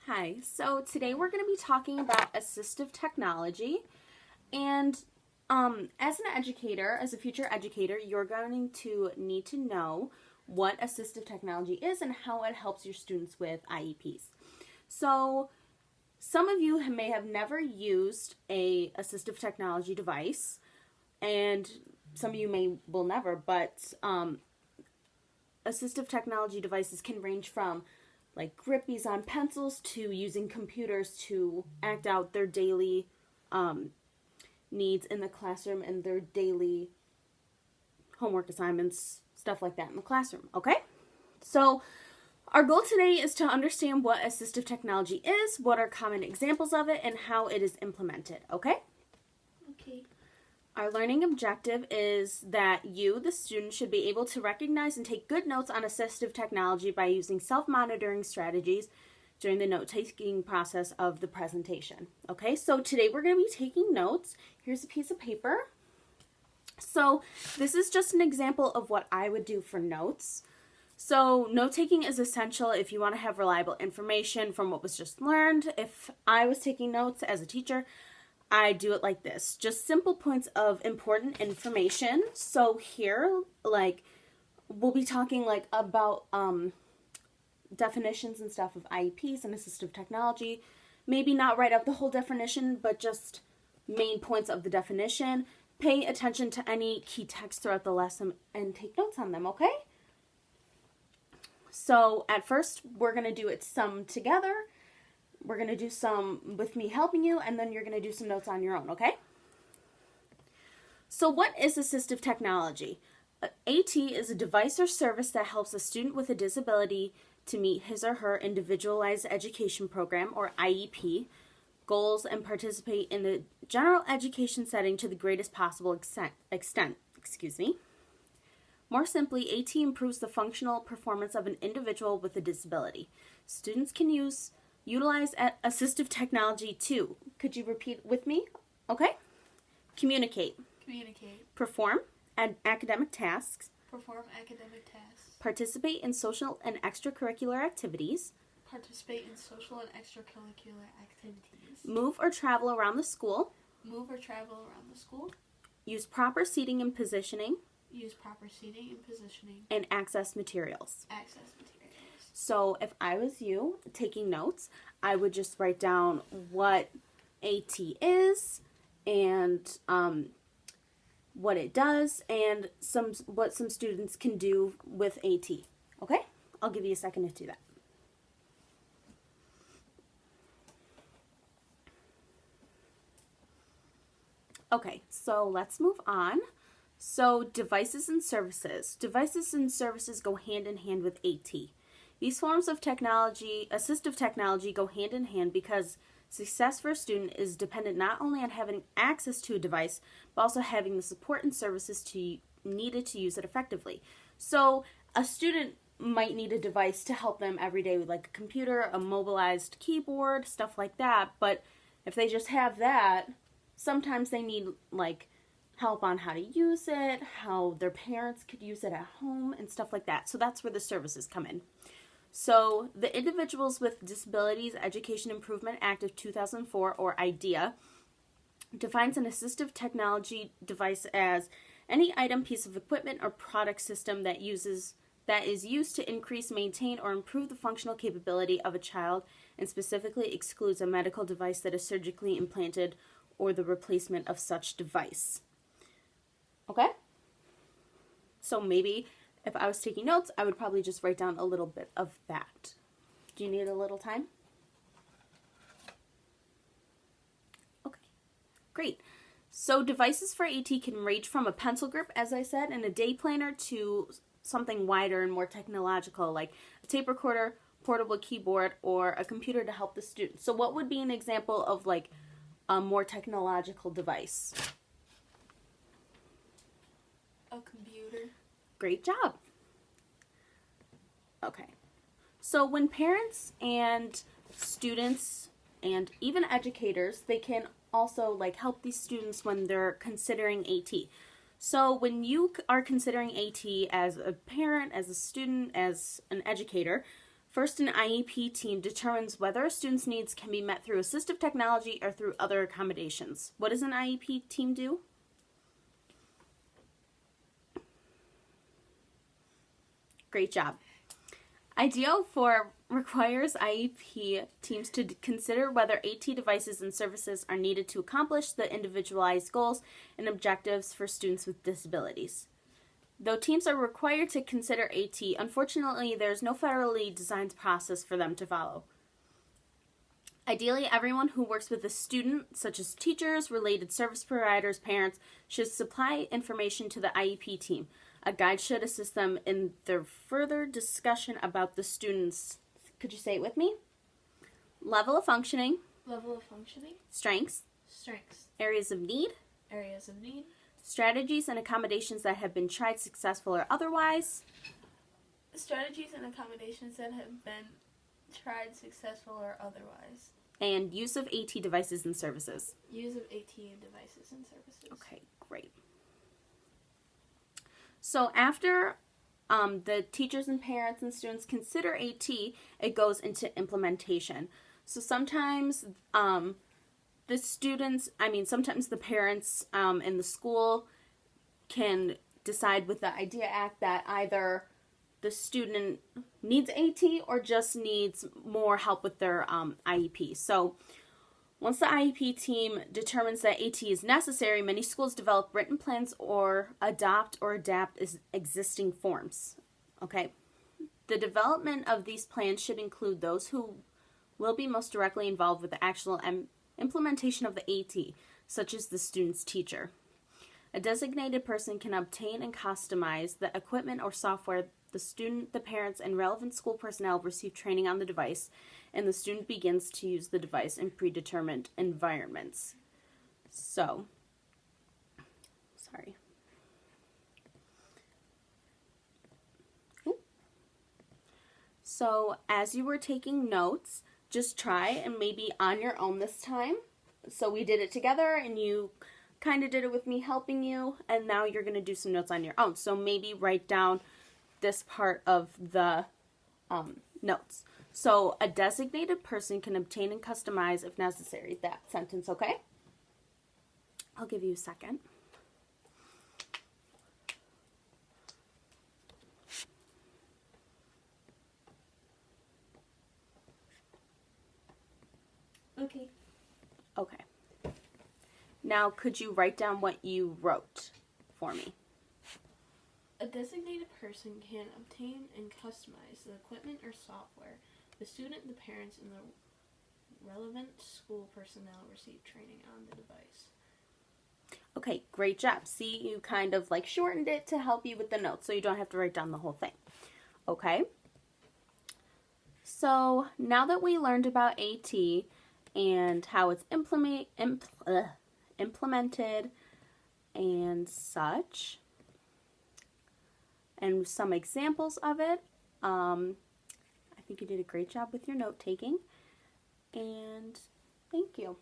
Hi, so today we're going to be talking about assistive technology, and as an educator, as a future educator, you're going to need to know what assistive technology is and how it helps your students with IEPs. So some of you may have never used a assistive technology device, and some of you will never, but assistive technology devices can range from like grippies on pencils to using computers to act out their daily needs in the classroom and their daily homework assignments, stuff like that in the classroom, okay? So our goal today is to understand what assistive technology is, what are common examples of it, and how it is implemented, okay? Okay. Our learning objective is that you, the student, should be able to recognize and take good notes on assistive technology by using self-monitoring strategies during the note-taking process of the presentation. Okay, so today we're going to be taking notes. Here's a piece of paper. So this is just an example of what I would do for notes. So note-taking is essential if you want to have reliable information from what was just learned. If I was taking notes as a teacher, I do it like this, just simple points of important information. So here, like, we'll be talking like about definitions and stuff of IEPs and assistive technology. Maybe not write out the whole definition, but just main points of the definition. Pay attention to any key text throughout the lesson and take notes on them, okay? So at first, we're going to do it some together. We're going to do some with me helping you, and then you're going to do some notes on your own, okay? So what is assistive technology? AT is a device or service that helps a student with a disability to meet his or her individualized education program, or IEP, goals and participate in the general education setting to the greatest possible extent. More simply, AT improves the functional performance of an individual with a disability. Students can utilize assistive technology too. Could you repeat with me? Okay. Communicate. Perform academic tasks. Participate in social and extracurricular activities. Move or travel around the school. Use proper seating and positioning. And access materials. So if I was you taking notes, I would just write down what AT is and what it does and what some students can do with AT. Okay? I'll give you a second to do that. Okay, so let's move on. So devices and services. Devices and services go hand in hand with AT. These forms of technology, assistive technology, go hand in hand because success for a student is dependent not only on having access to a device, but also having the support and services needed to use it effectively. So a student might need a device to help them every day, like a computer, a mobilized keyboard, stuff like that. But if they just have that, sometimes they need like help on how to use it, how their parents could use it at home, and stuff like that. So that's where the services come in. So the Individuals with Disabilities Education Improvement Act of 2004, or IDEA, defines an assistive technology device as any item, piece of equipment, or product system that is used to increase, maintain, or improve the functional capability of a child, and specifically excludes a medical device that is surgically implanted or the replacement of such device. Okay? So maybe if I was taking notes, I would probably just write down a little bit of that. Do you need a little time? Okay, great. So devices for AT can range from a pencil grip, as I said, and a day planner to something wider and more technological, like a tape recorder, portable keyboard, or a computer to help the student. So what would be an example of like a more technological device? A computer. Great job. Okay. So when parents and students and even educators, they can also like help these students when they're considering AT. So when you are considering AT as a parent, as a student, as an educator, First, an IEP team determines whether a student's needs can be met through assistive technology or through other accommodations. What does an IEP team do? Great job. IDEO4 requires IEP teams to consider whether AT devices and services are needed to accomplish the individualized goals and objectives for students with disabilities. Though teams are required to consider AT, unfortunately, there is no federally designed process for them to follow. Ideally, everyone who works with a student, such as teachers, related service providers, parents, should supply information to the IEP team. A guide should assist them in their further discussion about the student's, could you say it with me? Level of functioning. Level of functioning. Strengths. Strengths. Areas of need. Areas of need. Strategies and accommodations that have been tried successful or otherwise. Strategies and accommodations that have been tried successful or otherwise. And use of AT devices and services. Use of AT devices and services. Okay, great. So after the teachers and parents and students consider AT, it goes into implementation. So sometimes sometimes the parents in the school can decide with the IDEA Act that either the student needs AT or just needs more help with their IEP. So once the IEP team determines that AT is necessary, many schools develop written plans or adapt existing forms. Okay. The development of these plans should include those who will be most directly involved with the actual implementation of the AT, such as the student's teacher. A designated person can obtain and customize the equipment or software the student, the parents, and relevant school personnel receive training on the device, and the student begins to use the device in predetermined environments. So, sorry. So, as you were taking notes, just try and maybe on your own this time. So we did it together and you kind of did it with me helping you, and now you're going to do some notes on your own. So maybe write down this part of the notes. So a designated person can obtain and customize if necessary. That sentence, okay? I'll give you a second. Okay. Okay. Now, could you write down what you wrote for me? A designated person can obtain and customize the equipment or software the student, the parents, and the relevant school personnel receive training on the device. Okay, great job. See, you kind of like shortened it to help you with the notes so you don't have to write down the whole thing. Okay. So now that we learned about AT and how it's implemented and such, and some examples of it, I think you did a great job with your note taking, and thank you.